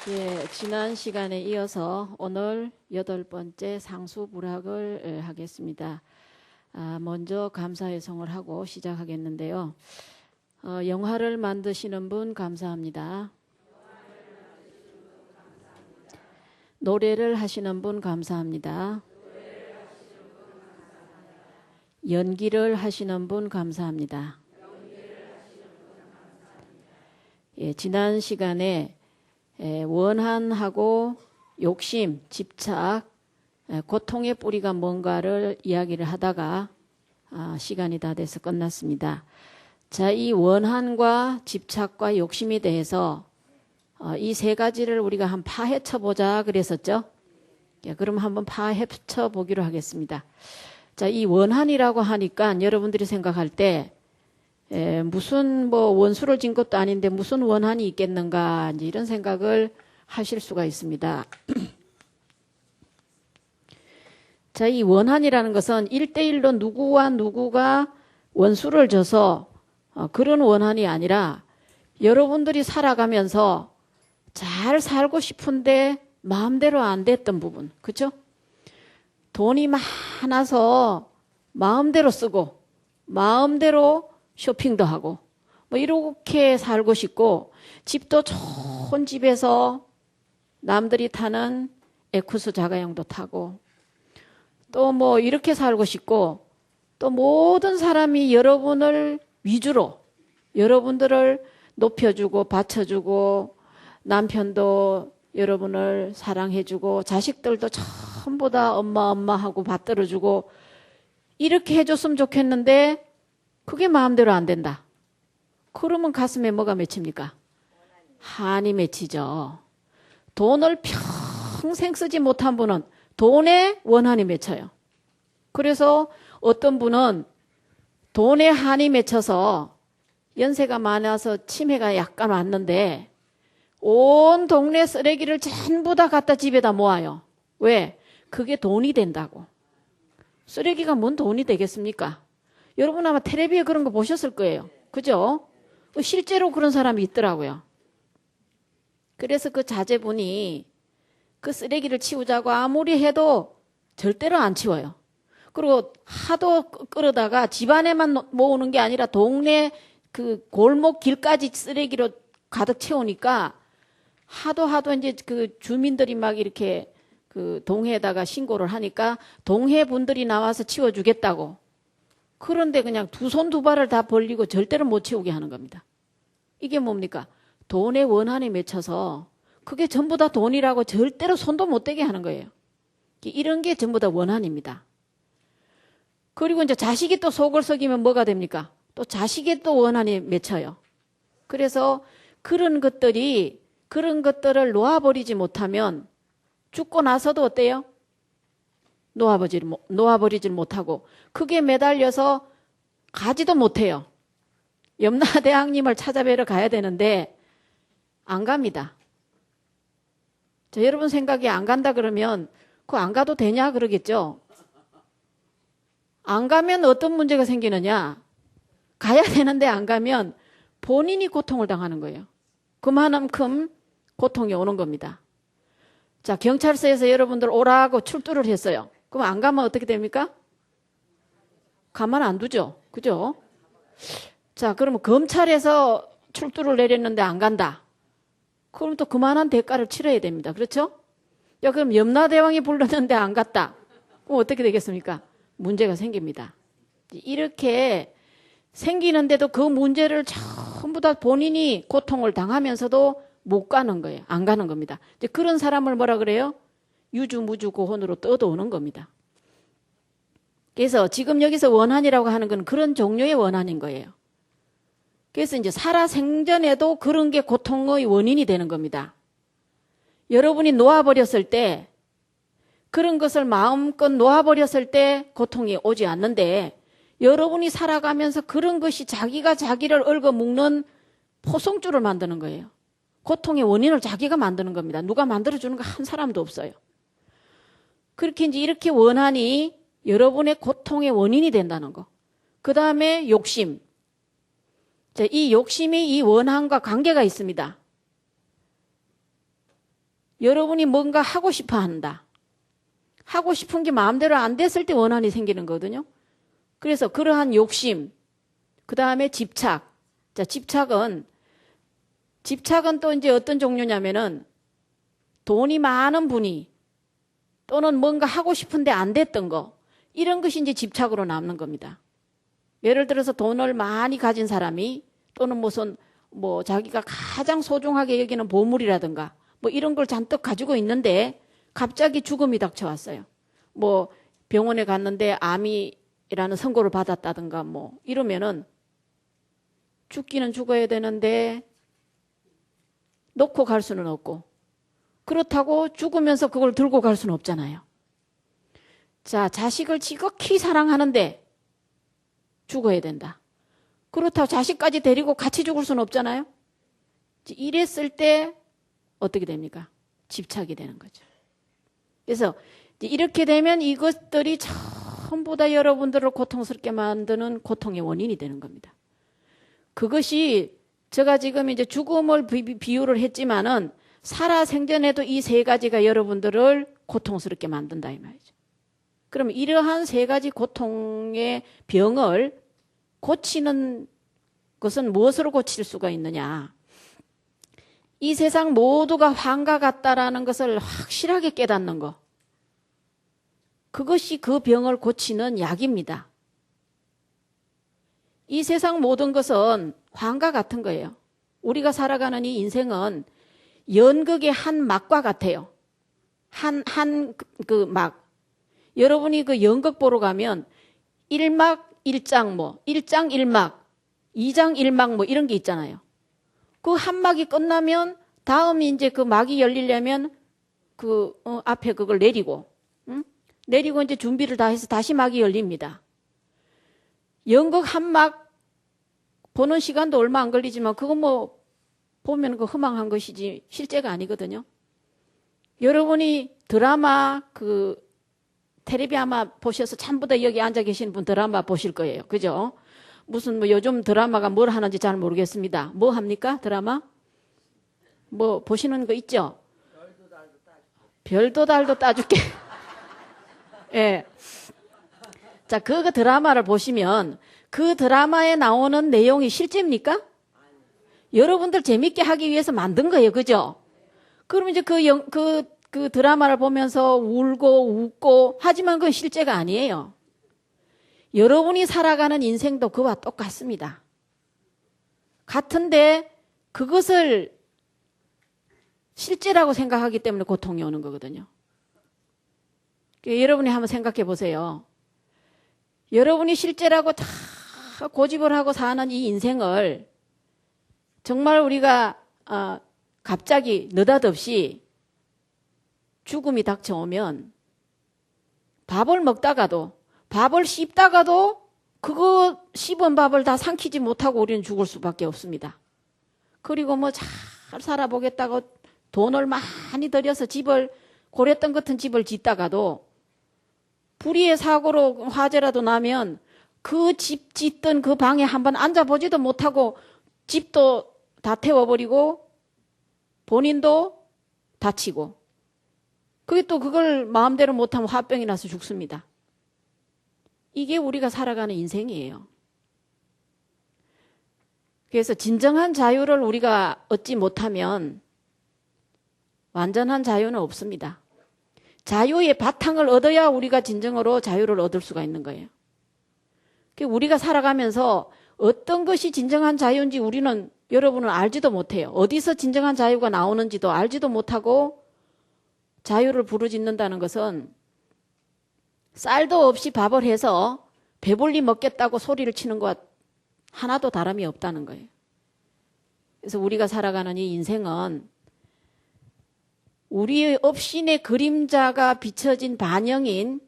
예, 지난 시간에 이어서 오늘 8번째 상수불학을 하겠습니다. 먼저 감사의 성을 하고 시작하겠는데요. 영화를 만드시는 분 감사합니다. 노래를 하시는 분 감사합니다. 연기를 하시는 분 감사합니다. 예, 지난 시간에 원한하고 욕심, 집착, 고통의 뿌리가 뭔가를 이야기를 하다가 시간이 다 돼서 끝났습니다. 자, 이 원한과 집착과 욕심에 대해서 이 세 가지를 우리가 한번 파헤쳐 보자 그랬었죠. 예, 그럼 한번 파헤쳐 보기로 하겠습니다. 자, 이 원한이라고 하니까 여러분들이 생각할 때 무슨 원수를 진 것도 아닌데 무슨 원한이 있겠는가 이제 이런 생각을 하실 수가 있습니다. 자, 이 원한이라는 것은 1대1로 누구와 누구가 원수를 져서 그런 원한이 아니라 여러분들이 살아가면서 잘 살고 싶은데 마음대로 안 됐던 부분, 그렇죠? 돈이 많아서 마음대로 쓰고 마음대로 쇼핑도 하고 이렇게 살고 싶고, 집도 좋은 집에서 남들이 타는 에쿠스 자가용도 타고 또 이렇게 살고 싶고, 또 모든 사람이 여러분을 위주로 여러분들을 높여주고 받쳐주고, 남편도 여러분을 사랑해주고 자식들도 전부 다 엄마 하고 받들어주고 이렇게 해줬으면 좋겠는데 그게 마음대로 안 된다. 그러면 가슴에 뭐가 맺힙니까? 한이 맺히죠. 돈을 평생 쓰지 못한 분은 돈에 원한이 맺혀요. 그래서 어떤 분은 돈에 한이 맺혀서 연세가 많아서 치매가 약간 왔는데 온 동네 쓰레기를 전부 다 갖다 집에다 모아요. 왜? 그게 돈이 된다고. 쓰레기가 뭔 돈이 되겠습니까? 여러분 아마 텔레비에 그런 거 보셨을 거예요. 그죠? 실제로 그런 사람이 있더라고요. 그래서 그 자제분이 그 쓰레기를 치우자고 아무리 해도 절대로 안 치워요. 그리고 하도 끌어다가 집안에만 모으는 게 아니라 동네 그 골목 길까지 쓰레기로 가득 채우니까 하도 이제 그 주민들이 막 이렇게 그 동해에다가 신고를 하니까 동해 분들이 나와서 치워주겠다고. 그런데 그냥 두 손 두 발을 다 벌리고 절대로 못 치우게 하는 겁니다. 이게 뭡니까? 돈에 원한이 맺혀서 그게 전부 다 돈이라고 절대로 손도 못 대게 하는 거예요. 이런 게 전부 다 원한입니다. 그리고 이제 자식이 또 속을 썩이면 뭐가 됩니까? 또 자식의 또 원한이 맺혀요. 그래서 그런 것들을 놓아버리지 못하면 죽고 나서도 어때요? 놓아버리질 못하고 그게 매달려서 가지도 못해요. 염라대왕님을 찾아뵈러 가야 되는데 안 갑니다. 자, 여러분 생각에 안 간다 그러면 그거 안 가도 되냐 그러겠죠? 안 가면 어떤 문제가 생기느냐? 가야 되는데 안 가면 본인이 고통을 당하는 거예요. 그만큼 고통이 오는 겁니다. 자, 경찰서에서 여러분들 오라고 출두를 했어요. 그럼 안 가면 어떻게 됩니까? 가만 안 두죠. 그죠? 자, 그러면 검찰에서 출두를 내렸는데 안 간다. 그럼 또 그만한 대가를 치러야 됩니다. 그렇죠? 야, 그럼 염라대왕이 불렀는데 안 갔다. 그럼 어떻게 되겠습니까? 문제가 생깁니다. 이렇게 생기는데도 그 문제를 전부 다 본인이 고통을 당하면서도 못 가는 거예요. 안 가는 겁니다. 이제 그런 사람을 뭐라 그래요? 유주무주 고혼으로 떠도오는 겁니다. 그래서 지금 여기서 원한이라고 하는 건 그런 종류의 원한인 거예요. 그래서 이제 살아생전에도 그런 게 고통의 원인이 되는 겁니다. 여러분이 놓아버렸을 때, 그런 것을 마음껏 놓아버렸을 때 고통이 오지 않는데, 여러분이 살아가면서 그런 것이 자기가 자기를 얽어묶는 포성줄을 만드는 거예요. 고통의 원인을 자기가 만드는 겁니다. 누가 만들어주는 거 한 사람도 없어요. 그렇게 이제 이렇게 원한이 여러분의 고통의 원인이 된다는 거. 그 다음에 욕심. 자, 이 욕심이 이 원한과 관계가 있습니다. 여러분이 뭔가 하고 싶어 한다. 하고 싶은 게 마음대로 안 됐을 때 원한이 생기는 거거든요. 그래서 그러한 욕심, 그 다음에 집착. 자, 집착은 또 이제 어떤 종류냐면은 돈이 많은 분이 또는 뭔가 하고 싶은데 안 됐던 거, 이런 것이 이제 집착으로 남는 겁니다. 예를 들어서 돈을 많이 가진 사람이 또는 무슨 뭐 자기가 가장 소중하게 여기는 보물이라든가 뭐 이런 걸 잔뜩 가지고 있는데 갑자기 죽음이 닥쳐왔어요. 뭐 병원에 갔는데 암이라는 선고를 받았다든가 뭐 이러면은 죽기는 죽어야 되는데 놓고 갈 수는 없고, 그렇다고 죽으면서 그걸 들고 갈 수는 없잖아요. 자, 자식을 지극히 사랑하는데 죽어야 된다. 그렇다고 자식까지 데리고 같이 죽을 수는 없잖아요. 이랬을 때 어떻게 됩니까? 집착이 되는 거죠. 그래서 이렇게 되면 이것들이 전부 다 여러분들을 고통스럽게 만드는 고통의 원인이 되는 겁니다. 그것이 제가 지금 이제 죽음을 비유를 했지만은 살아 생전에도 이 세 가지가 여러분들을 고통스럽게 만든다 이 말이죠. 그럼 이러한 세 가지 고통의 병을 고치는 것은 무엇으로 고칠 수가 있느냐? 이 세상 모두가 환과 같다라는 것을 확실하게 깨닫는 것. 그것이 그 병을 고치는 약입니다. 이 세상 모든 것은 환과 같은 거예요. 우리가 살아가는 이 인생은 연극의 한 막과 같아요. 그 막. 여러분이 그 연극 보러 가면 1막 1장 뭐 1장 1막 2장 1막 뭐 이런 게 있잖아요. 그 한 막이 끝나면 다음이 이제 그 막이 열리려면 그 앞에 그걸 내리고 내리고 이제 준비를 다 해서 다시 막이 열립니다. 연극 한 막 보는 시간도 얼마 안 걸리지만 그거 뭐 보면 그 허망한 것이지 실제가 아니거든요. 여러분이 드라마 그 텔레비 아마 보셔서 전부 다 여기 앉아 계신 분 드라마 보실 거예요. 그죠? 무슨 뭐 요즘 드라마가 뭘 하는지 잘 모르겠습니다. 뭐 합니까? 드라마? 뭐 보시는 거 있죠? 별도 달도 따줄게. 예. 자, 그 드라마를 보시면 그 드라마에 나오는 내용이 실제입니까? 여러분들 재밌게 하기 위해서 만든 거예요. 그죠? 그럼 이제 그 드라마를 보면서 울고 웃고 하지만 그건 실제가 아니에요. 여러분이 살아가는 인생도 그와 똑같습니다. 같은데 그것을 실제라고 생각하기 때문에 고통이 오는 거거든요. 여러분이 한번 생각해 보세요. 여러분이 실제라고 다 고집을 하고 사는 이 인생을 정말 우리가 갑자기 느닷없이 죽음이 닥쳐오면 밥을 먹다가도 밥을 씹다가도 그거 씹은 밥을 다 삼키지 못하고 우리는 죽을 수밖에 없습니다. 그리고 뭐 잘 살아보겠다고 돈을 많이 들여서 집을 고랬던 같은 집을 짓다가도 불의의 사고로 화재라도 나면 그 집 짓던 그 방에 한번 앉아보지도 못하고 집도 다 태워버리고 본인도 다치고 그게 또 그걸 마음대로 못하면 화병이 나서 죽습니다. 이게 우리가 살아가는 인생이에요. 그래서 진정한 자유를 우리가 얻지 못하면 완전한 자유는 없습니다. 자유의 바탕을 얻어야 우리가 진정으로 자유를 얻을 수가 있는 거예요. 우리가 살아가면서 어떤 것이 진정한 자유인지 우리는 여러분은 알지도 못해요. 어디서 진정한 자유가 나오는지도 알지도 못하고 자유를 부르짖는다는 것은 쌀도 없이 밥을 해서 배불리 먹겠다고 소리를 치는 것 하나도 다름이 없다는 거예요. 그래서 우리가 살아가는 이 인생은 우리의 업신의 그림자가 비춰진 반영인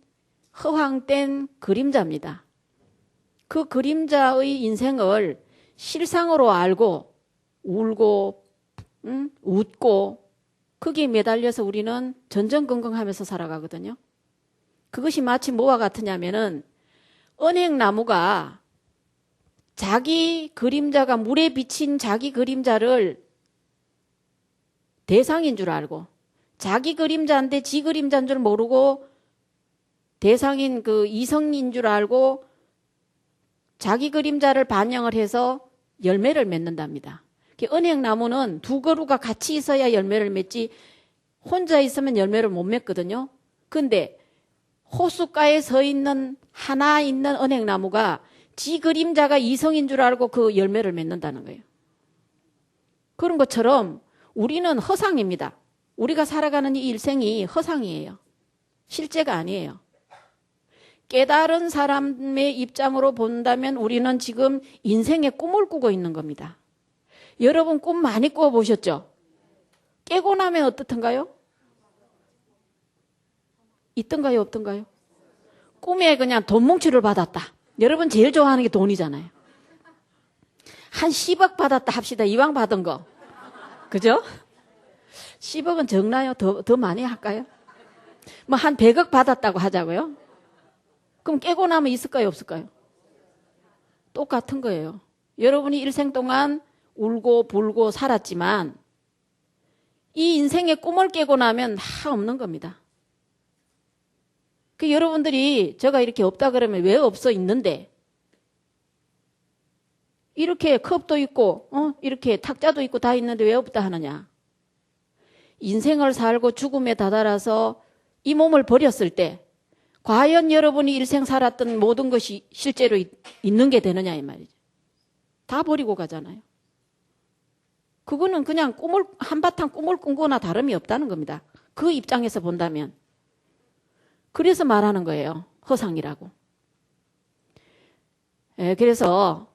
허황된 그림자입니다. 그 그림자의 인생을 실상으로 알고 울고 웃고 거기에 매달려서 우리는 전전긍긍하면서 살아가거든요. 그것이 마치 뭐와 같으냐면은 은행나무가 자기 그림자가 물에 비친 자기 그림자를 대상인 줄 알고 자기 그림자인데 지 그림자인 줄 모르고 대상인 그 이성인 줄 알고 자기 그림자를 반영을 해서 열매를 맺는답니다. 은행나무는 두 그루가 같이 있어야 열매를 맺지 혼자 있으면 열매를 못 맺거든요. 근데 호숫가에 서 있는 하나 있는 은행나무가 지 그림자가 이성인 줄 알고 그 열매를 맺는다는 거예요. 그런 것처럼 우리는 허상입니다. 우리가 살아가는 이 일생이 허상이에요. 실제가 아니에요. 깨달은 사람의 입장으로 본다면 우리는 지금 인생의 꿈을 꾸고 있는 겁니다. 여러분 꿈 많이 꿔보셨죠? 깨고 나면 어떻던가요? 있던가요? 없던가요? 꿈에 그냥 돈 뭉치를 받았다. 여러분 제일 좋아하는 게 돈이잖아요. 한 10억 받았다 합시다. 이왕 받은 거. 그죠? 10억은 적나요? 더 많이 할까요? 뭐 한 100억 받았다고 하자고요? 그럼 깨고 나면 있을까요? 없을까요? 똑같은 거예요. 여러분이 일생 동안 울고 불고 살았지만 이 인생의 꿈을 깨고 나면 다 없는 겁니다. 그 여러분들이 제가 이렇게 없다 그러면 왜 없어 있는데 이렇게 컵도 있고 이렇게 탁자도 있고 다 있는데 왜 없다 하느냐. 인생을 살고 죽음에 다다라서 이 몸을 버렸을 때 과연 여러분이 일생 살았던 모든 것이 실제로 있는 게 되느냐 이 말이죠. 다 버리고 가잖아요. 그거는 그냥 한바탕 꿈을 꾼 거나 다름이 없다는 겁니다. 그 입장에서 본다면. 그래서 말하는 거예요. 허상이라고. 그래서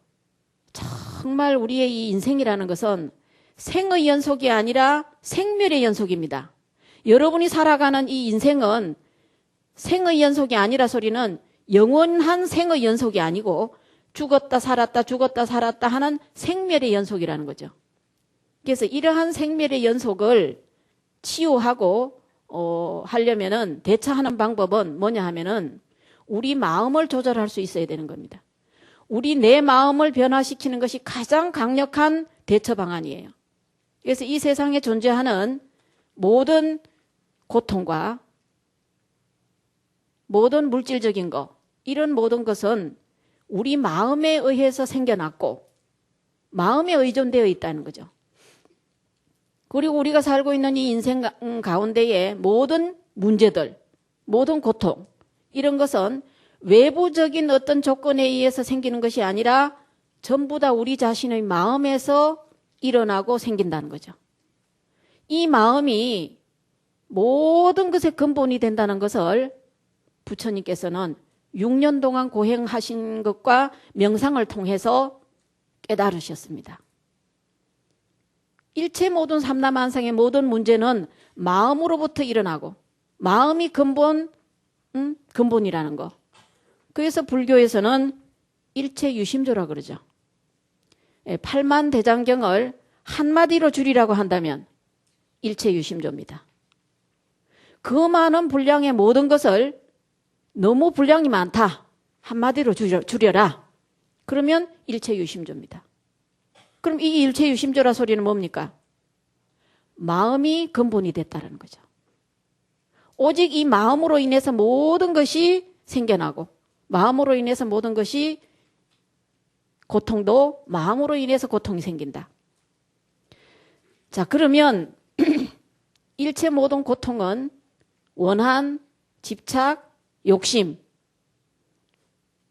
정말 우리의 이 인생이라는 것은 생의 연속이 아니라 생멸의 연속입니다. 여러분이 살아가는 이 인생은 생의 연속이 아니라 소리는 영원한 생의 연속이 아니고 죽었다 살았다 하는 생멸의 연속이라는 거죠. 그래서 이러한 생멸의 연속을 치유하고 하려면은 대처하는 방법은 뭐냐 하면은 우리 마음을 조절할 수 있어야 되는 겁니다. 내 마음을 변화시키는 것이 가장 강력한 대처 방안이에요. 그래서 이 세상에 존재하는 모든 고통과 모든 물질적인 것, 이런 모든 것은 우리 마음에 의해서 생겨났고 마음에 의존되어 있다는 거죠. 그리고 우리가 살고 있는 이 인생 가운데의 모든 문제들, 모든 고통, 이런 것은 외부적인 어떤 조건에 의해서 생기는 것이 아니라 전부 다 우리 자신의 마음에서 일어나고 생긴다는 거죠. 이 마음이 모든 것의 근본이 된다는 것을 부처님께서는 6년 동안 고행하신 것과 명상을 통해서 깨달으셨습니다. 일체 모든 삼라만상의 모든 문제는 마음으로부터 일어나고 마음이 근본이라는 거. 그래서 불교에서는 일체 유심조라 그러죠. 팔만대장경을 한마디로 줄이라고 한다면 일체 유심조입니다. 그 많은 분량의 모든 것을 너무 분량이 많다. 한마디로 줄여라. 그러면 일체 유심조입니다. 그럼 이 일체 유심조라 소리는 뭡니까? 마음이 근본이 됐다는 거죠. 오직 이 마음으로 인해서 모든 것이 생겨나고 마음으로 인해서 모든 것이 고통도 마음으로 인해서 고통이 생긴다. 자, 그러면 일체 모든 고통은 원한, 집착, 욕심,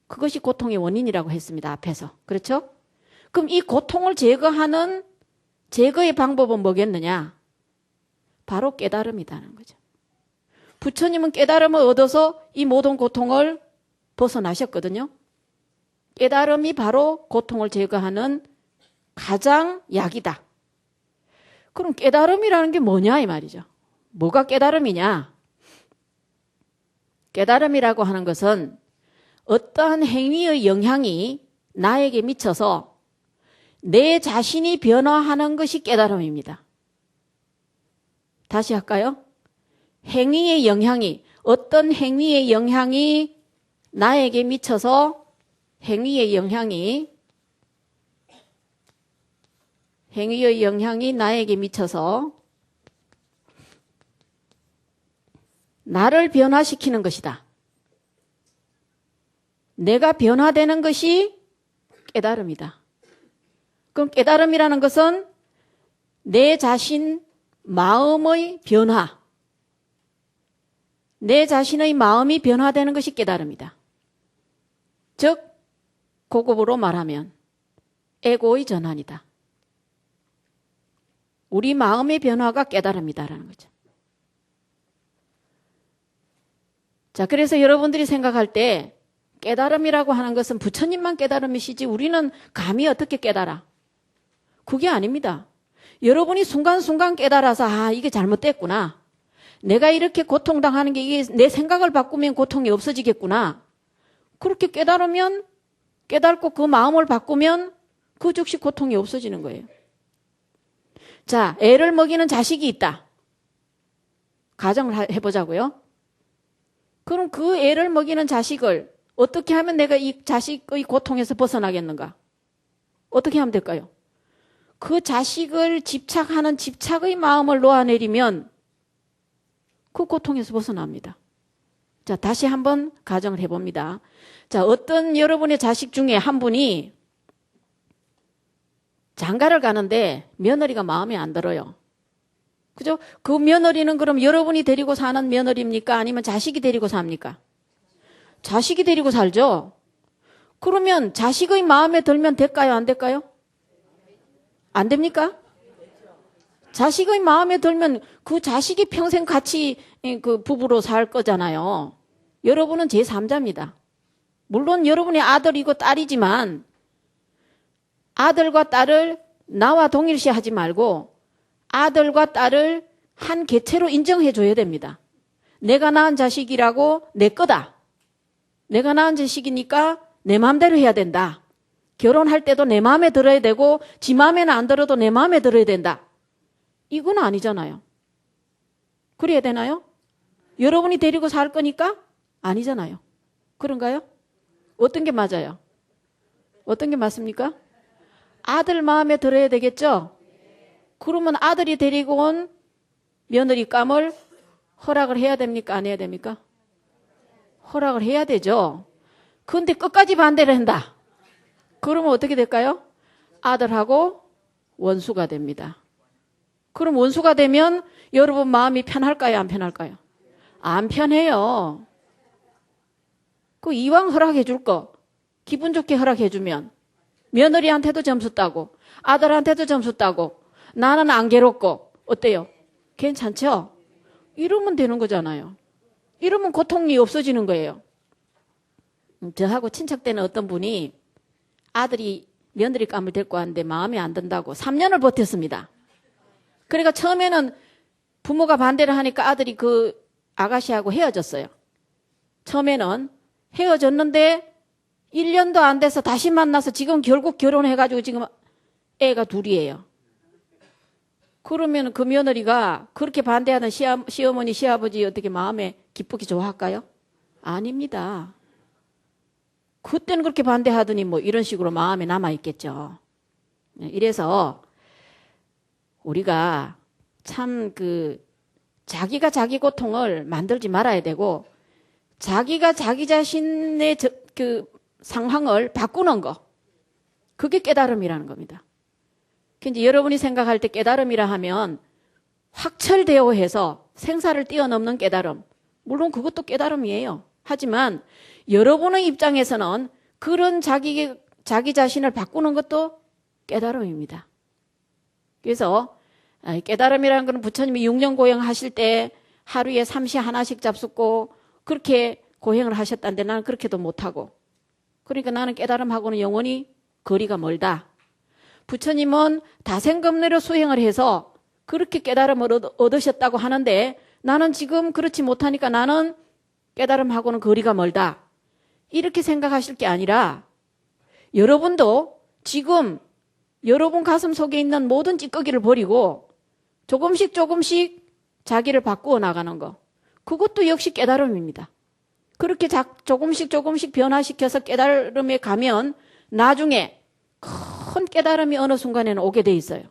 그것이 고통의 원인이라고 했습니다. 앞에서. 그렇죠? 그럼 이 고통을 제거하는 제거의 방법은 뭐겠느냐? 바로 깨달음이라는 거죠. 부처님은 깨달음을 얻어서 이 모든 고통을 벗어나셨거든요. 깨달음이 바로 고통을 제거하는 가장 약이다. 그럼 깨달음이라는 게 뭐냐 이 말이죠. 뭐가 깨달음이냐? 깨달음이라고 하는 것은 어떠한 행위의 영향이 나에게 미쳐서 내 자신이 변화하는 것이 깨달음입니다. 다시 할까요? 행위의 영향이, 어떤 행위의 영향이 나에게 미쳐서 행위의 영향이 나에게 미쳐서 나를 변화시키는 것이다. 내가 변화되는 것이 깨달음이다. 그럼 깨달음이라는 것은 내 자신 마음의 변화, 내 자신의 마음이 변화되는 것이 깨달음이다. 즉 고급으로 말하면 에고의 전환이다. 우리 마음의 변화가 깨달음이다라는 거죠. 자, 그래서 여러분들이 생각할 때 깨달음이라고 하는 것은 부처님만 깨달음이시지 우리는 감히 어떻게 깨달아? 그게 아닙니다. 여러분이 순간순간 깨달아서 아, 이게 잘못됐구나. 내가 이렇게 고통당하는 게 이게 내 생각을 바꾸면 고통이 없어지겠구나. 그렇게 깨달으면 깨닫고 그 마음을 바꾸면 그 즉시 고통이 없어지는 거예요. 자, 애를 먹이는 자식이 있다. 가정을 해보자고요. 그럼 그 애를 먹이는 자식을 어떻게 하면 내가 이 자식의 고통에서 벗어나겠는가? 어떻게 하면 될까요? 그 자식을 집착하는 집착의 마음을 놓아내리면 그 고통에서 벗어납니다. 자, 다시 한번 가정을 해봅니다. 자, 어떤 여러분의 자식 중에 한 분이 장가를 가는데 며느리가 마음에 안 들어요. 그죠? 그 며느리는 그럼 여러분이 데리고 사는 며느리입니까? 아니면 자식이 데리고 삽니까? 자식이 데리고 살죠? 그러면 자식의 마음에 들면 될까요? 안 될까요? 안 됩니까? 자식의 마음에 들면 그 자식이 평생 같이 그 부부로 살 거잖아요. 여러분은 제3자입니다. 물론 여러분의 아들이고 딸이지만 아들과 딸을 나와 동일시하지 말고 아들과 딸을 한 개체로 인정해 줘야 됩니다. 내가 낳은 자식이라고 내 거다. 내가 낳은 자식이니까 내 마음대로 해야 된다. 결혼할 때도 내 마음에 들어야 되고 지 마음에는 안 들어도 내 마음에 들어야 된다. 이건 아니잖아요. 그래야 되나요? 여러분이 데리고 살 거니까 아니잖아요. 그런가요? 어떤 게 맞아요? 어떤 게 맞습니까? 아들 마음에 들어야 되겠죠? 그러면 아들이 데리고 온 며느리감을 허락을 해야 됩니까? 안 해야 됩니까? 허락을 해야 되죠. 그런데 끝까지 반대를 한다. 그러면 어떻게 될까요? 아들하고 원수가 됩니다. 그럼 원수가 되면 여러분 마음이 편할까요? 안 편할까요? 안 편해요. 그 이왕 허락해 줄 거 기분 좋게 허락해 주면 며느리한테도 점수 따고 아들한테도 점수 따고 나는 안 괴롭고 어때요? 괜찮죠? 이러면 되는 거잖아요. 이러면 고통이 없어지는 거예요. 저하고 친척되는 어떤 분이 아들이 며느리감을 데리고 왔는데 마음에 안 든다고 3년을 버텼습니다. 그러니까 처음에는 부모가 반대를 하니까 아들이 그 아가씨하고 헤어졌어요. 처음에는 헤어졌는데 1년도 안 돼서 다시 만나서 지금 결국 결혼해가지고 지금 애가 둘이에요. 그러면 그 며느리가 그렇게 반대하는 시어머니, 시아버지 어떻게 마음에 기쁘게 좋아할까요? 아닙니다. 그때는 그렇게 반대하더니 뭐 이런 식으로 마음에 남아있겠죠. 이래서 우리가 참 자기가 자기 고통을 만들지 말아야 되고 자기가 자기 자신의 그 상황을 바꾸는 거. 그게 깨달음이라는 겁니다. 이제 여러분이 생각할 때 깨달음이라 하면 확철대오 해서 생사를 뛰어넘는 깨달음. 물론 그것도 깨달음이에요. 하지만 여러분의 입장에서는 그런 자기 자신을 바꾸는 것도 깨달음입니다. 그래서 깨달음이라는 것은 부처님이 6년 고행하실 때 하루에 삼시 하나씩 잡숫고 그렇게 고행을 하셨다는데 나는 그렇게도 못하고 그러니까 나는 깨달음하고는 영원히 거리가 멀다. 부처님은 다생금내로 수행을 해서 그렇게 깨달음을 얻으셨다고 하는데 나는 지금 그렇지 못하니까 나는 깨달음하고는 거리가 멀다. 이렇게 생각하실 게 아니라 여러분도 지금 여러분 가슴 속에 있는 모든 찌꺼기를 버리고 조금씩 자기를 바꾸어 나가는 거. 그것도 역시 깨달음입니다. 그렇게 조금씩 변화시켜서 깨달음에 가면 나중에 큰 깨달음이 어느 순간에는 오게 돼 있어요.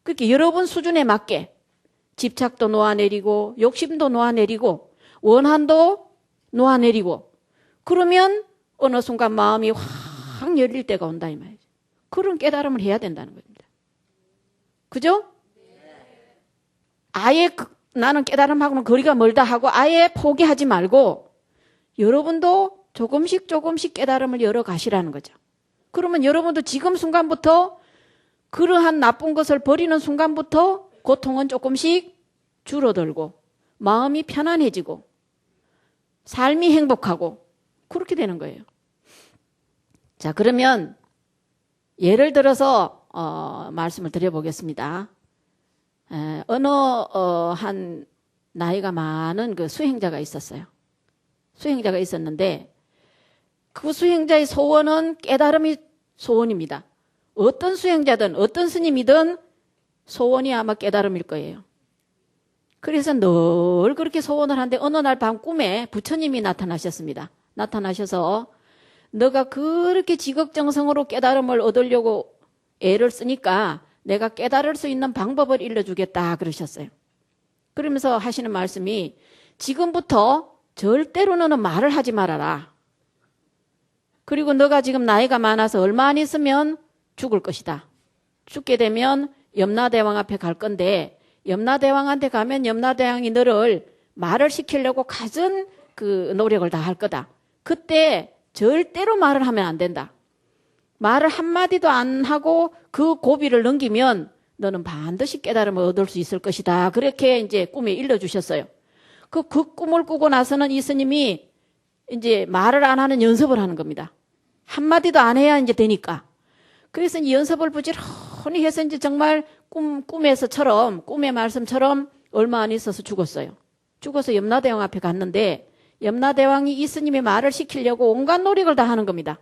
그렇게 여러분 수준에 맞게 집착도 놓아내리고 욕심도 놓아내리고 원한도 놓아내리고 그러면 어느 순간 마음이 확 열릴 때가 온다 이 말이죠. 그런 깨달음을 해야 된다는 겁니다. 그죠? 아예 나는 깨달음하고는 거리가 멀다 하고 아예 포기하지 말고 여러분도 조금씩 깨달음을 열어가시라는 거죠. 그러면 여러분도 지금 순간부터 그러한 나쁜 것을 버리는 순간부터 고통은 조금씩 줄어들고 마음이 편안해지고 삶이 행복하고 그렇게 되는 거예요. 자, 그러면 예를 들어서 말씀을 드려보겠습니다. 어느 한 나이가 많은 그 수행자가 있었어요. 수행자가 있었는데 그 수행자의 소원은 깨달음이 소원입니다. 어떤 수행자든 어떤 스님이든 소원이 아마 깨달음일 거예요. 그래서 늘 그렇게 소원을 하는데 어느 날 밤 꿈에 부처님이 나타나셨습니다. 나타나셔서 너가 그렇게 지극정성으로 깨달음을 얻으려고 애를 쓰니까 내가 깨달을 수 있는 방법을 일러주겠다 그러셨어요. 그러면서 하시는 말씀이 지금부터 절대로 너는 말을 하지 말아라. 그리고 너가 지금 나이가 많아서 얼마 안 있으면 죽을 것이다. 죽게 되면 염라대왕 앞에 갈 건데 염라대왕한테 가면 염라대왕이 너를 말을 시키려고 갖은 그 노력을 다 할 거다. 그때 절대로 말을 하면 안 된다. 말을 한마디도 안 하고 그 고비를 넘기면 너는 반드시 깨달음을 얻을 수 있을 것이다. 그렇게 이제 꿈에 일러주셨어요. 그 꿈을 꾸고 나서는 이 스님이 이제 말을 안 하는 연습을 하는 겁니다. 한마디도 안 해야 이제 되니까. 그래서 이 연습을 부지런히 해서 이제 정말 꿈에서처럼, 꿈의 말씀처럼 얼마 안 있어서 죽었어요. 죽어서 염라대왕 앞에 갔는데 염라대왕이 이 스님의 말을 시키려고 온갖 노력을 다 하는 겁니다.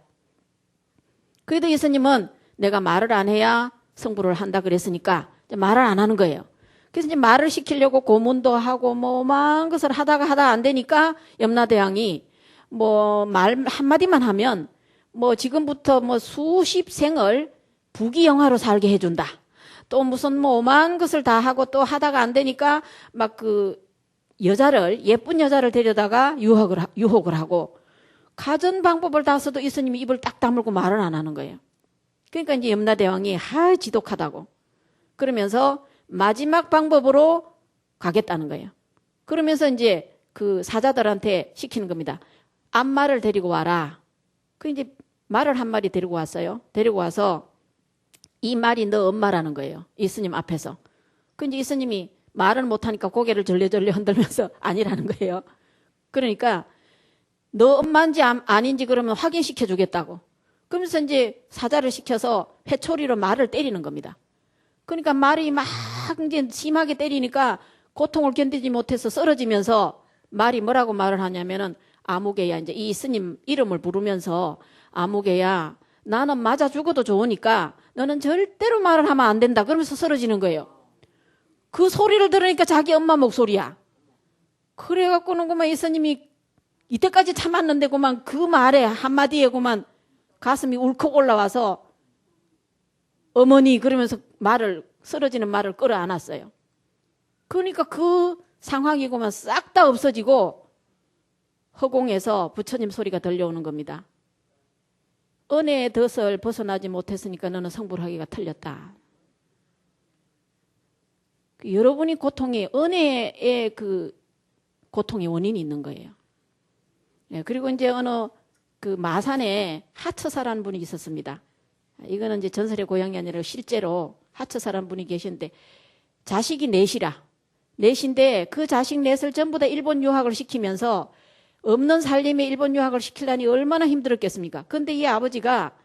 그래도 이 스님은 내가 말을 안 해야 성불을 한다 그랬으니까 말을 안 하는 거예요. 그래서 이제 말을 시키려고 고문도 하고 뭐 오만 것을 하다가 안 되니까 염라대왕이 뭐 말 한마디만 하면 뭐 지금부터 뭐 수십 생을 부귀영화로 살게 해준다. 또 무슨 뭐 오만 것을 다 하고 또 하다가 안 되니까 막 그 여자를 예쁜 여자를 데려다가 유혹을 하고 가전 방법을 다 써도 이 스님이 입을 딱 다물고 말을 안 하는 거예요. 그러니까 이제 염라대왕이 지독하다고 그러면서 마지막 방법으로 가겠다는 거예요. 그러면서 이제 그 사자들한테 시키는 겁니다. 암말을 데리고 와라. 그 이제 말을 한 마리 데리고 왔어요. 데리고 와서 이 말이 너 엄마라는 거예요. 이 스님 앞에서. 그 이제 이 스님이 말을 못하니까 고개를 절레절레 흔들면서 아니라는 거예요. 그러니까 너 엄마인지 아닌지 그러면 확인시켜 주겠다고. 그러면서 이제 사자를 시켜서 회초리로 말을 때리는 겁니다. 그러니까 말이 막 이제 심하게 때리니까 고통을 견디지 못해서 쓰러지면서 말이 뭐라고 말을 하냐면은 아무개야 이제 이 스님 이름을 부르면서 아무개야 나는 맞아 죽어도 좋으니까 너는 절대로 말을 하면 안 된다. 그러면서 쓰러지는 거예요. 그 소리를 들으니까 자기 엄마 목소리야. 그래갖고는 그만 이 스님이 이때까지 참았는데 그만 그 말에 한마디에 그만 가슴이 울컥 올라와서 어머니 그러면서 쓰러지는 말을 끌어안았어요. 그러니까 그 상황이 그만 싹 다 없어지고 허공에서 부처님 소리가 들려오는 겁니다. 은혜의 덫을 벗어나지 못했으니까 너는 성불하기가 틀렸다. 여러분이 고통이 은혜의 그 고통의 원인이 있는 거예요. 네, 그리고 이제 어느 그 마산에 하처사라는 분이 있었습니다. 이거는 이제 전설의 고향이 아니라 실제로 하처사라는 분이 계셨는데 자식이 넷인데 그 자식 넷을 전부 다 일본 유학을 시키면서 없는 살림에 일본 유학을 시키려니 얼마나 힘들었겠습니까? 그런데 이 아버지가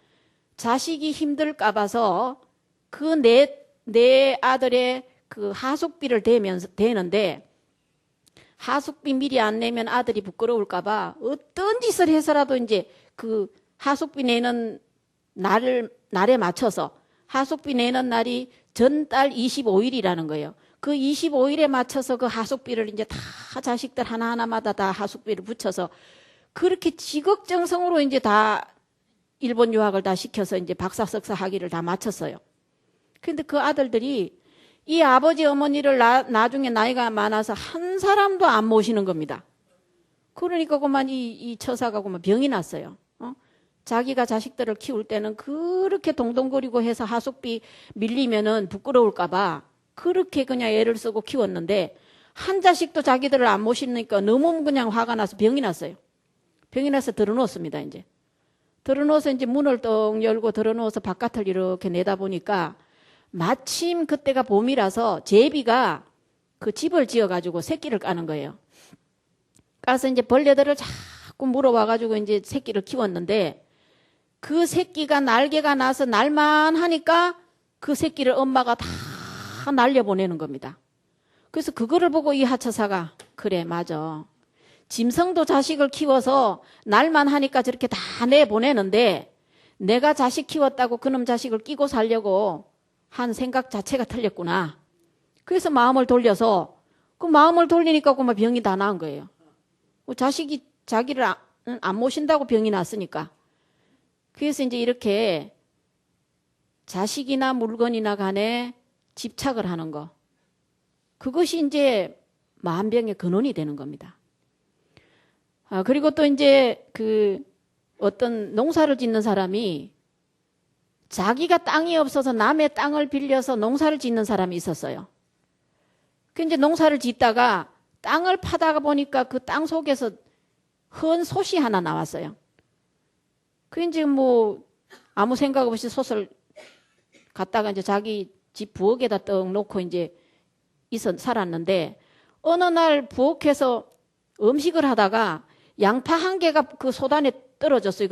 자식이 힘들까 봐서 그 네 아들의 그 하숙비를 대는데 하숙비 미리 안 내면 아들이 부끄러울까 봐 어떤 짓을 해서라도 이제 그 하숙비 내는 날에 맞춰서 하숙비 내는 날이 전달 25일이라는 거예요. 그 25일에 맞춰서 그 하숙비를 이제 다 자식들 하나하나마다 다 하숙비를 붙여서 그렇게 지극정성으로 이제 다 일본 유학을 다 시켜서 이제 박사 석사 학위를 다 마쳤어요. 그런데 그 아들들이 이 아버지 어머니를 나중에 나이가 많아서 한 사람도 안 모시는 겁니다. 그러니까 그만 이 처사가 그만 병이 났어요. 자기가 자식들을 키울 때는 그렇게 동동거리고 해서 하숙비 밀리면은 부끄러울까봐 그렇게 그냥 애를 쓰고 키웠는데 한 자식도 자기들을 안 모시니까 너무 그냥 화가 나서 병이 났어요. 병이 나서 들어놓습니다, 이제. 들어놓아서 이제 문을 떡 열고 들어놓아서 바깥을 이렇게 내다보니까 마침 그때가 봄이라서 제비가 그 집을 지어가지고 새끼를 까는 거예요. 까서 이제 벌레들을 자꾸 물어와가지고 이제 새끼를 키웠는데 그 새끼가 날개가 나서 날만 하니까 그 새끼를 엄마가 다 날려보내는 겁니다. 그래서 그거를 보고 이 하처사가 그래 맞아. 짐승도 자식을 키워서 날만 하니까 저렇게 다 내보내는데 내가 자식 키웠다고 그놈 자식을 끼고 살려고 한 생각 자체가 틀렸구나. 그래서 마음을 돌려서 그 마음을 돌리니까 그만 병이 다 나은 거예요. 자식이 자기를 안 모신다고 병이 났으니까. 그래서 이제 이렇게 자식이나 물건이나 간에 집착을 하는 거. 그것이 이제 만병의 근원이 되는 겁니다. 그리고 또 이제 어떤 농사를 짓는 사람이 자기가 땅이 없어서 남의 땅을 빌려서 농사를 짓는 사람이 있었어요. 그 이제 농사를 짓다가 땅을 파다가 보니까 그 땅 속에서 헌 솥이 하나 나왔어요. 그 이제 뭐 아무 생각 없이 솥을 갖다가 이제 자기 집 부엌에다 떡 놓고 이제 살았는데 어느 날 부엌에서 음식을 하다가 양파 한 개가 그 솥 안에 떨어졌어요.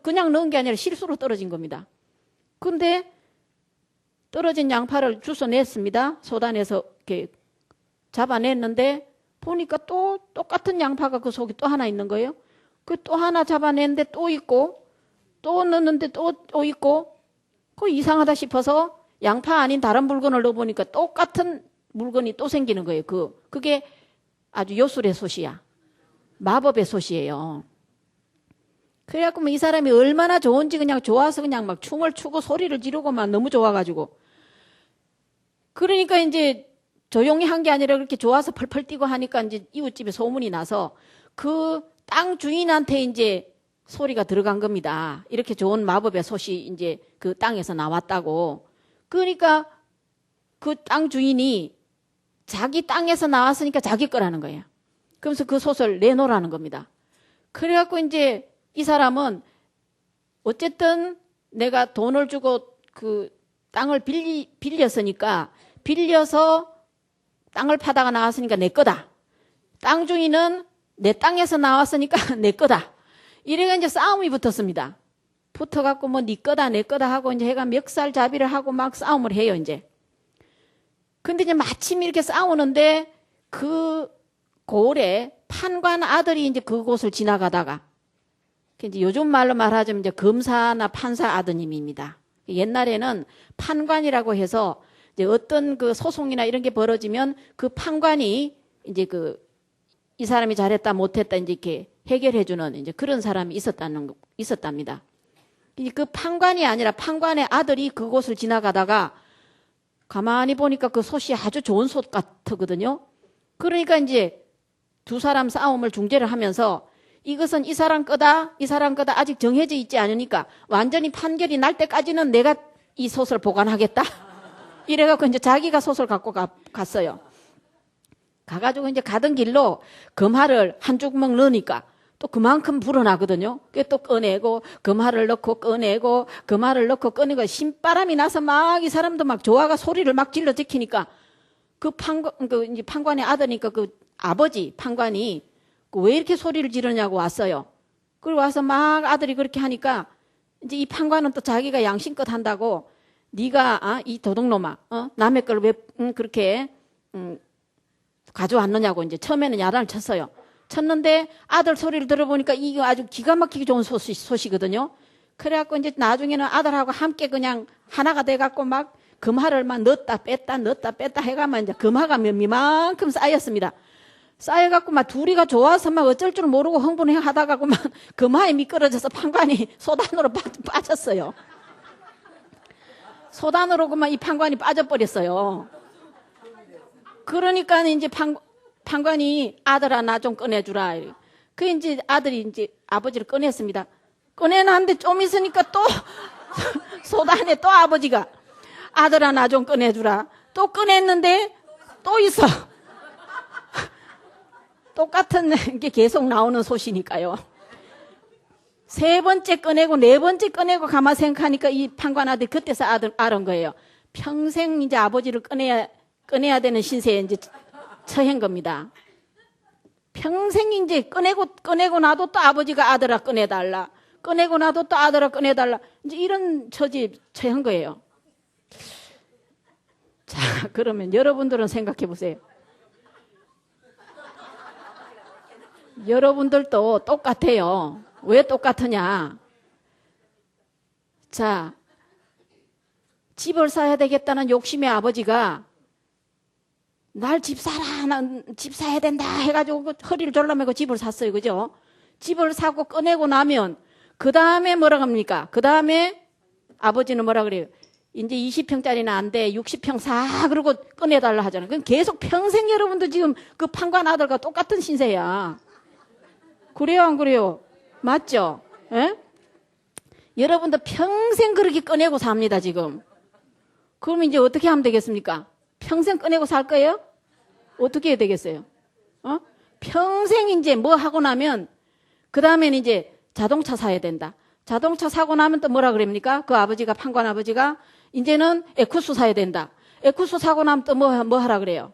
그냥 넣은 게 아니라 실수로 떨어진 겁니다. 근데 떨어진 양파를 주워냈습니다. 솥 안에서 이렇게 잡아냈는데 보니까 또 똑같은 양파가 그 속에 또 하나 있는 거예요. 그 또 하나 잡아냈는데 또 있고 또 넣는데 또 있고 그 이상하다 싶어서 양파 아닌 다른 물건을 넣어보니까 똑같은 물건이 또 생기는 거예요. 그게 아주 요술의 솥이야. 마법의 솥이에요. 그래갖고 뭐 이 사람이 얼마나 좋은지 그냥 좋아서 그냥 막 춤을 추고 소리를 지르고 막 너무 좋아가지고. 그러니까 이제 조용히 한 게 아니라 그렇게 좋아서 펄펄 뛰고 하니까 이제 이웃집에 소문이 나서 그 땅 주인한테 이제 소리가 들어간 겁니다. 이렇게 좋은 마법의 솥이 이제 그 땅에서 나왔다고. 그러니까 그 땅 주인이 자기 땅에서 나왔으니까 자기 거라는 거예요. 그러면서 그 솥을 내놓으라는 겁니다. 그래갖고 이제 이 사람은 어쨌든 내가 돈을 주고 그 땅을 빌렸으니까 빌려서 땅을 파다가 나왔으니까 내 거다. 땅 주인은 내 땅에서 나왔으니까 내 거다. 이래가 이제 싸움이 붙었습니다. 붙어갖고 뭐 네 거다 내 거다 하고 이제 해가 멱살잡이를 하고 막 싸움을 해요 이제. 근데 이제 마침 이렇게 싸우는데 그 고을에 판관 아들이 이제 그곳을 지나가다가 이제 요즘 말로 말하자면 이제 검사나 판사 아드님입니다. 옛날에는 판관이라고 해서 이제 어떤 그 소송이나 이런 게 벌어지면 그 판관이 이제 이 사람이 잘했다 못했다 이제 이렇게 해결해주는 이제 그런 사람이 있었답니다. 그 판관이 아니라 판관의 아들이 그곳을 지나가다가 가만히 보니까 그 솥이 아주 좋은 솥 같거든요. 그러니까 이제 두 사람 싸움을 중재를 하면서 이것은 이 사람 거다, 이 사람 거다 아직 정해져 있지 않으니까 완전히 판결이 날 때까지는 내가 이 솥을 보관하겠다. 이래갖고 이제 자기가 솥을 갖고 갔어요. 가가지고 이제 가던 길로 금화를 한 주먹 넣으니까 또 그만큼 불어나거든요. 또 꺼내고 금화를 넣고 꺼내고 금화를 넣고 꺼내고 신바람이 나서 막 이 사람도 막 좋아가 소리를 막 질러 지키니까 이제 판관의 아들이니까 그 아버지 판관이 왜 이렇게 소리를 지르냐고 왔어요. 그리고 와서 막 아들이 그렇게 하니까 이제 이 판관은 또 자기가 양심껏 한다고 네가 이 도둑놈아 남의 걸 왜 그렇게 가져왔느냐고 이제 처음에는 야단을 쳤어요. 쳤는데 아들 소리를 들어보니까 이거 아주 기가 막히게 좋은 솥이거든요. 그래갖고 이제 나중에는 아들하고 함께 그냥 하나가 돼갖고 막 금화를 막 넣었다 뺐다 해가면 이제 금화가 이만큼 쌓였습니다. 쌓여갖고 막 둘이가 좋아서 막 어쩔 줄 모르고 흥분해 하다가 그만 금화에 미끄러져서 판관이 소단으로 빠졌어요. 소단으로 그만 이 판관이 빠져버렸어요. 그러니까 이제 판관이 아들아 나 좀 꺼내주라. 그 이제 아들이 이제 아버지를 꺼냈습니다. 꺼내놨는데 좀 있으니까 또 소단에 또 아버지가 아들아 나 좀 꺼내주라. 또 꺼냈는데 또 있어. 똑같은 게 계속 나오는 소시니까요. 세 번째 꺼내고 네 번째 꺼내고 가만 생각하니까 이 판관 아들이 그때서 알은 거예요. 평생 이제 아버지를 꺼내야 되는 신세에 이제 처한 겁니다. 평생 이제 꺼내고 나도 또 아버지가 아들아 꺼내달라. 꺼내고 나도 또 아들아 꺼내달라. 이제 이런 처지에 처한 거예요. 자, 그러면 여러분들은 생각해 보세요. 여러분들도 똑같아요. 왜 똑같으냐? 자, 집을 사야 되겠다는 욕심의 아버지가 날 집 사야 된다 해가지고 허리를 졸라매고 집을 샀어요. 그죠? 집을 사고 꺼내고 나면 그 다음에 뭐라 합니까? 그 다음에 아버지는 뭐라 그래요? 이제 20평짜리는 안 돼. 60평 사. 그러고 꺼내달라 하잖아요. 그럼 계속 평생 여러분도 지금 그 판관 아들과 똑같은 신세야. 그래요, 안 그래요? 맞죠? 예? 여러분도 평생 그렇게 꺼내고 삽니다, 지금. 그럼 이제 어떻게 하면 되겠습니까? 평생 꺼내고 살 거예요? 어떻게 해야 되겠어요? 평생 이제 뭐 하고 나면, 그 다음에는 이제 자동차 사야 된다. 자동차 사고 나면 또 뭐라 그럽니까? 그 아버지가, 판관 아버지가, 이제는 에쿠스 사야 된다. 에쿠스 사고 나면 또 뭐 하라 그래요?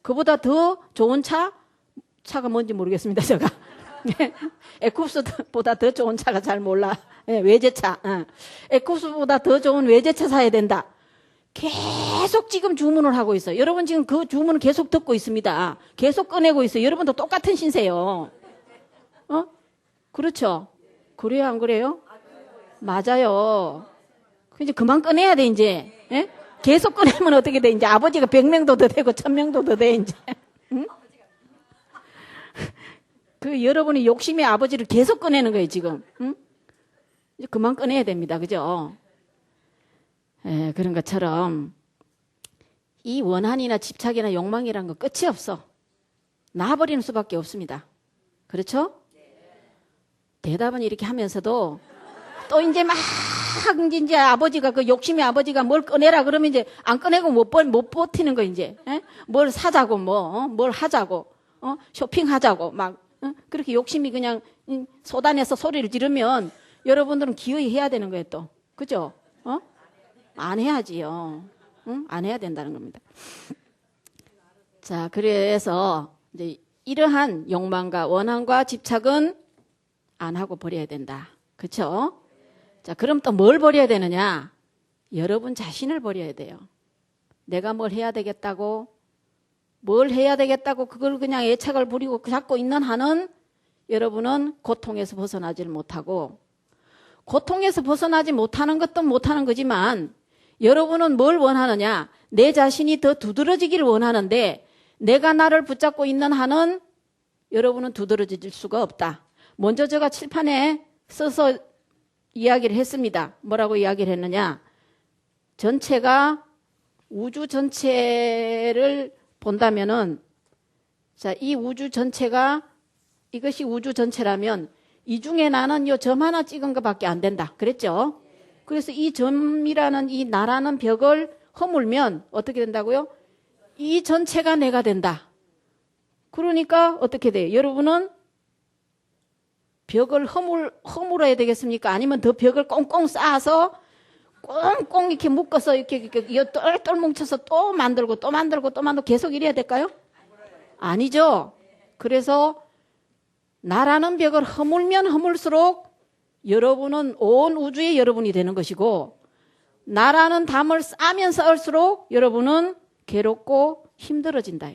그보다 더 좋은 차가 뭔지 모르겠습니다, 제가. 에쿠스보다 더 좋은 차가 잘 몰라. 외제차. 에쿠스보다 더 좋은 외제차 사야 된다. 계속 지금 주문을 하고 있어요. 여러분 지금 그 주문을 계속 듣고 있습니다. 계속 꺼내고 있어요. 여러분도 똑같은 신세요. 그렇죠? 그래요, 안 그래요? 맞아요. 이제 그만 꺼내야 돼, 이제. 예? 계속 꺼내면 어떻게 돼? 이제 아버지가 100명도 더 되고 1000명도 더 돼, 이제. 응? 그 여러분이 욕심의 아버지를 계속 꺼내는 거예요, 지금. 응? 이제 그만 꺼내야 됩니다. 그죠? 예, 그런 것처럼 이 원한이나 집착이나 욕망이라는 거 끝이 없어. 나버리는 수밖에 없습니다. 그렇죠? 대답은 이렇게 하면서도 또 이제 막 이제 아버지가 그 욕심의 아버지가 뭘 꺼내라 그러면 이제 안 꺼내고 못 버티는 거 이제. 예? 뭘 사자고 뭘 하자고 쇼핑하자고 막 그렇게 욕심이 그냥 쏟아내서 소리를 지르면 여러분들은 기어이 해야 되는 거예요 또. 그죠? 안 해야지요. 응? 안 해야 된다는 겁니다. 자, 그래서 이제 이러한 욕망과 원한과 집착은 안 하고 버려야 된다. 그렇죠? 자, 그럼 또 뭘 버려야 되느냐? 여러분 자신을 버려야 돼요. 내가 뭘 해야 되겠다고 그걸 그냥 애착을 부리고 잡고 있는 한은 여러분은 고통에서 벗어나지를 못하고, 고통에서 벗어나지 못하는 것도 못하는 거지만 여러분은 뭘 원하느냐? 내 자신이 더 두드러지기를 원하는데 내가 나를 붙잡고 있는 한은 여러분은 두드러질 수가 없다. 먼저 제가 칠판에 써서 이야기를 했습니다. 뭐라고 이야기를 했느냐? 전체가 우주 전체를 본다면은, 자, 이 우주 전체가 이것이 우주 전체라면 이 중에 나는 요 점 하나 찍은 것밖에 안 된다. 그랬죠? 그래서 이 점이라는 이 나라는 벽을 허물면 어떻게 된다고요? 이 전체가 내가 된다. 그러니까 어떻게 돼요? 여러분은 벽을 허물어야 되겠습니까? 아니면 더 벽을 꽁꽁 쌓아서 꽁꽁 이렇게 묶어서 이렇게 똘똘 뭉쳐서 또 만들고 계속 이래야 될까요? 아니죠. 그래서 나라는 벽을 허물면 허물수록 여러분은 온 우주의 여러분이 되는 것이고, 나라는 담을 쌓으면 쌓을수록 여러분은 괴롭고 힘들어진다.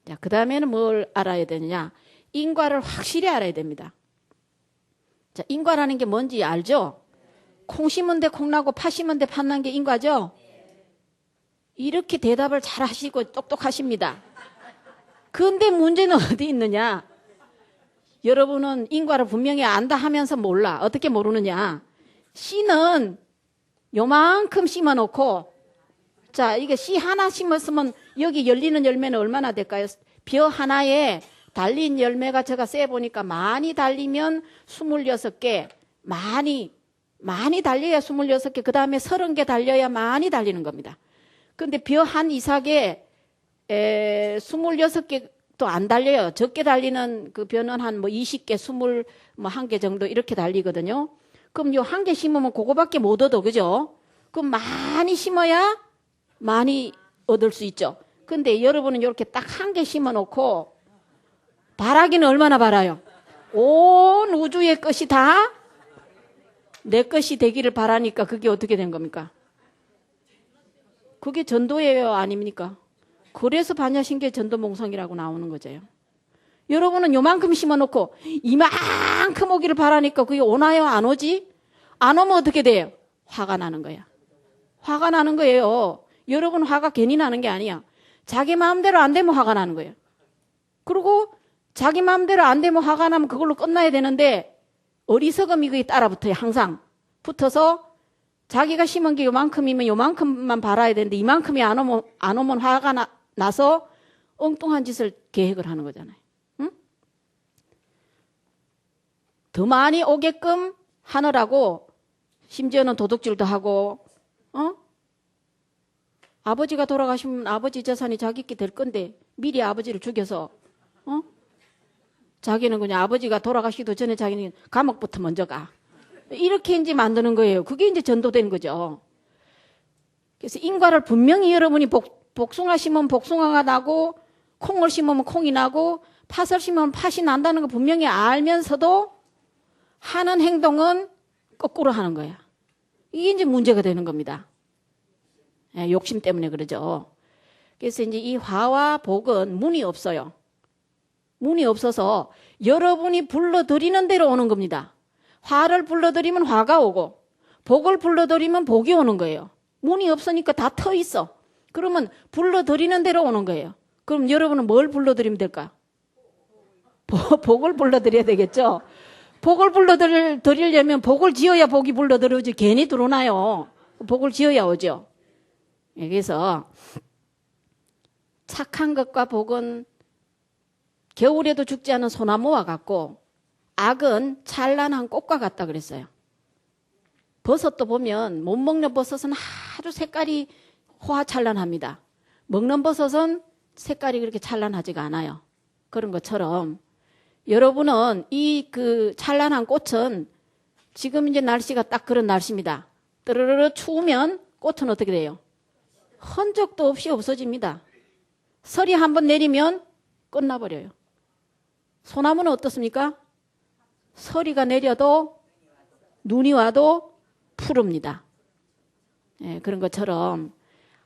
자, 그 다음에는 뭘 알아야 되느냐? 인과를 확실히 알아야 됩니다. 자, 인과라는 게 뭔지 알죠? 콩 심은 데 콩 나고 파 심은 데 팥 난 게 인과죠? 이렇게 대답을 잘 하시고 똑똑하십니다. 그런데 문제는 어디 있느냐? 여러분은 인과를 분명히 안다 하면서 몰라. 어떻게 모르느냐? 씨는 요만큼 심어놓고, 자, 이게 씨 하나 심었으면 여기 열리는 열매는 얼마나 될까요? 벼 하나에 달린 열매가 제가 세보니까 많이 달리면 26개, 많이 달려야 26개, 그 다음에 30개 달려야 많이 달리는 겁니다. 근데 벼 한 이삭에 26개도 안 달려요. 적게 달리는 그 벼는 한 뭐 20개, 21개 정도 이렇게 달리거든요. 그럼 요 한 개 심으면 그거밖에 못 얻어, 그죠? 그럼 많이 심어야 많이 얻을 수 있죠. 근데 여러분은 이렇게 딱 한 개 심어 놓고 바라기는 얼마나 바라요? 온 우주의 것이 다 내 것이 되기를 바라니까 그게 어떻게 된 겁니까? 그게 전도예요, 아닙니까? 그래서 반야신계 전도몽성이라고 나오는 거죠. 여러분은 요만큼 심어놓고 이만큼 오기를 바라니까 그게 오나요? 안 오지? 안 오면 어떻게 돼요? 화가 나는 거야. 화가 나는 거예요. 여러분 화가 괜히 나는 게 아니야. 자기 마음대로 안 되면 화가 나는 거예요. 그리고 자기 마음대로 안 되면 화가 나면 그걸로 끝나야 되는데 어리석음이 그게 따라붙어요. 항상 붙어서 자기가 심은 게 요만큼이면 요만큼만 바라야 되는데 이만큼이 안 오면 화가 나서 엉뚱한 짓을 계획을 하는 거잖아요. 응? 더 많이 오게끔 하느라고 심지어는 도둑질도 하고, 아버지가 돌아가시면 아버지 재산이 자기께 될 건데 미리 아버지를 죽여서, 자기는 그냥 아버지가 돌아가시기도 전에 자기는 감옥부터 먼저 가. 이렇게 이제 만드는 거예요. 그게 이제 전도된 거죠. 그래서 인과를 분명히 여러분이 복숭아 심으면 복숭아가 나고, 콩을 심으면 콩이 나고, 팥을 심으면 팥이 난다는 거 분명히 알면서도 하는 행동은 거꾸로 하는 거야. 이게 이제 문제가 되는 겁니다. 예, 욕심 때문에 그러죠. 그래서 이제 이 화와 복은 문이 없어요. 문이 없어서 여러분이 불러들이는 대로 오는 겁니다. 화를 불러들이면 화가 오고 복을 불러들이면 복이 오는 거예요. 문이 없으니까 다 터 있어. 그러면 불러들이는 대로 오는 거예요. 그럼 여러분은 뭘 불러들이면 될까요? 복을 불러들여야 되겠죠. 복을 불러들이려면 복을 지어야 복이 불러들어오지 괜히 들어오나요? 복을 지어야 오죠. 그래서 착한 것과 복은 겨울에도 죽지 않은 소나무와 같고 악은 찬란한 꽃과 같다 그랬어요. 버섯도 보면 못 먹는 버섯은 아주 색깔이 화찬란합니다. 먹는 버섯은 색깔이 그렇게 찬란하지가 않아요. 그런 것처럼 여러분은 이 그 찬란한 꽃은 지금 이제 날씨가 딱 그런 날씨입니다. 뜨르르르 추우면 꽃은 어떻게 돼요? 흔적도 없이 없어집니다. 설이 한번 내리면 끝나버려요. 소나무는 어떻습니까? 서리가 내려도 눈이 와도 푸릅니다. 예, 그런 것처럼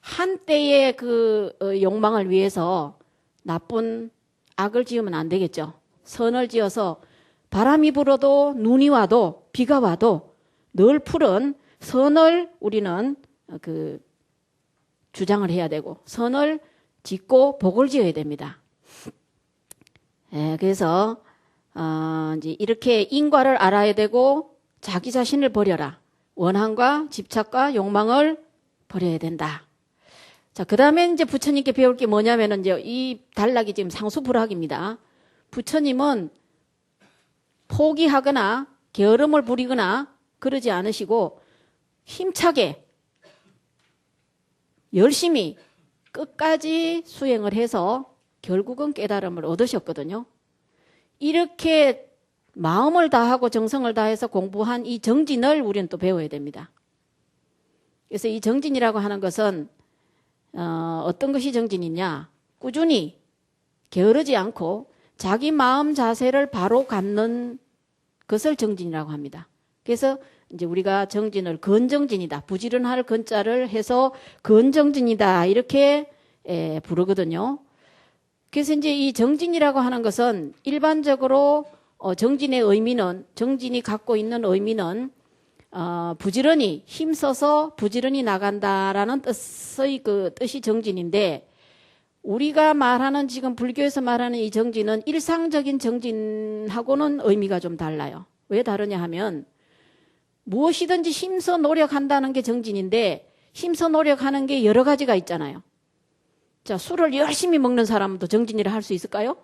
한때의 그 욕망을 위해서 나쁜 악을 지으면 안 되겠죠. 선을 지어서 바람이 불어도 눈이 와도 비가 와도 늘 푸른 선을 우리는 그 주장을 해야 되고 선을 짓고 복을 지어야 됩니다. 예, 그래서 이제 이렇게 인과를 알아야 되고 자기 자신을 버려라. 원한과 집착과 욕망을 버려야 된다. 자, 그 다음에 이제 부처님께 배울 게 뭐냐면은 이제 이 단락이 지금 상수불학입니다. 부처님은 포기하거나 게으름을 부리거나 그러지 않으시고 힘차게 열심히 끝까지 수행을 해서 결국은 깨달음을 얻으셨거든요. 이렇게 마음을 다하고 정성을 다해서 공부한 이 정진을 우리는 또 배워야 됩니다. 그래서 이 정진이라고 하는 것은 어떤 것이 정진이냐? 꾸준히 게으르지 않고 자기 마음 자세를 바로 갖는 것을 정진이라고 합니다. 그래서 이제 우리가 정진을 건정진이다. 부지런할 건자를 해서 건정진이다. 이렇게 부르거든요. 그래서 이제 이 정진이라고 하는 것은 일반적으로 정진의 의미는 정진이 갖고 있는 의미는 부지런히 힘써서 부지런히 나간다라는 뜻의 그 뜻이 정진인데 우리가 말하는 지금 불교에서 말하는 이 정진은 일상적인 정진하고는 의미가 좀 달라요. 왜 다르냐 하면 무엇이든지 힘써 노력한다는 게 정진인데 힘써 노력하는 게 여러 가지가 있잖아요. 자, 술을 열심히 먹는 사람도 정진이라 할 수 있을까요?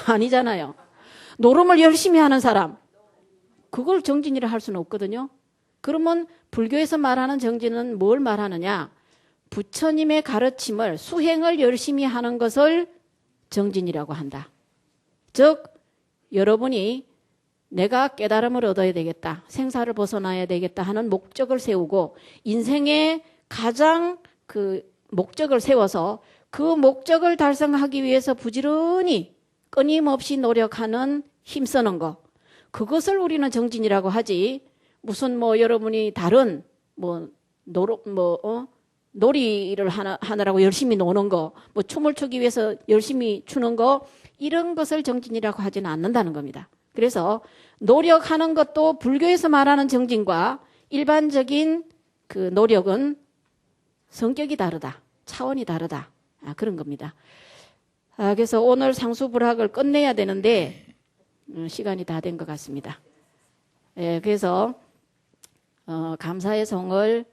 아니잖아요. 노름을 열심히 하는 사람, 그걸 정진이라 할 수는 없거든요. 그러면 불교에서 말하는 정진은 뭘 말하느냐? 부처님의 가르침을, 수행을 열심히 하는 것을 정진이라고 한다. 즉, 여러분이 내가 깨달음을 얻어야 되겠다, 생사를 벗어나야 되겠다 하는 목적을 세우고 인생의 가장 그 목적을 세워서 그 목적을 달성하기 위해서 부지런히 끊임없이 노력하는, 힘쓰는 거, 그것을 우리는 정진이라고 하지. 무슨 뭐 여러분이 다른 뭐 놀이를 하느라고 열심히 노는 거, 뭐 춤을 추기 위해서 열심히 추는 거, 이런 것을 정진이라고 하지는 않는다는 겁니다. 그래서 노력하는 것도 불교에서 말하는 정진과 일반적인 그 노력은 성격이 다르다, 차원이 다르다, 그런 겁니다. 그래서 오늘 상수불학을 끝내야 되는데 시간이 다 된 것 같습니다. 그래서 감사의 성을,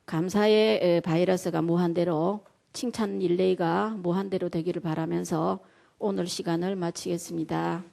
감사의 바이러스가 무한대로, 칭찬 릴레이가 무한대로 되기를 바라면서 오늘 시간을 마치겠습니다.